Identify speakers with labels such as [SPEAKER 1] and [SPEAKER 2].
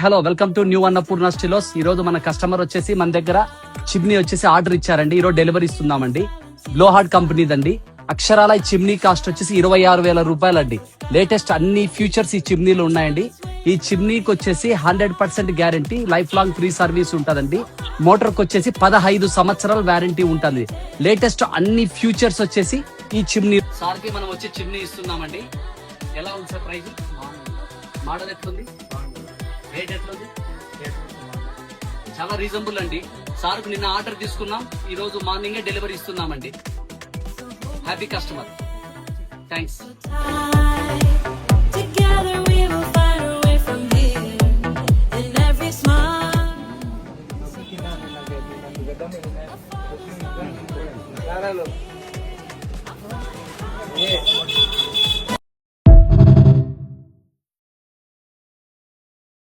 [SPEAKER 1] Hello, welcome to new Annapurna Stilos. ఈ రోజు మన కస్టమర్ వచ్చేసి మన దగ్గర చిమ్నీ వచ్చేసి ఆర్డర్ ఇచ్చారండి. ఈ రోజు డెలివరీ ఇస్తున్నామండి. బ్లోహార్డ్ కంపెనీదండి. అక్షరాల ఈ చిమ్నీ కాస్ట్ వచ్చేసి 26,000 రూపాయలండి. లేటెస్ట్ అన్ని ఫ్యూచర్స్ ఈ చిమ్నీలో ఉన్నాయండి. ఈ చిమ్నీకి వచ్చేసి 100% guarantee, life long free service ఉంటదండి. మోటార్కి వచ్చేసి 15 సంవత్సరాల వారంటీ ఉంటుంది. లేటెస్ట్ అన్ని ఫ్యూచర్స్ వచ్చేసి ఈ చిమ్నీ. సార్ కి మనం వచ్చి చిమ్నీ ఇస్తున్నామండి. ఎలా ఉంది సార్ ప్రైస్? మోడల్ ఎట్లుంది? రేట్ ఎట్లుంది? చాలా రీజనబుల్ అండి. సార్ నిన్న ఆర్డర్ తీసుకున్నాం, ఈ రోజు మార్నింగ్ డెలివరీ ఇస్తున్నామండి. Happy customer. థ్యాంక్స్.
[SPEAKER 2] Claro.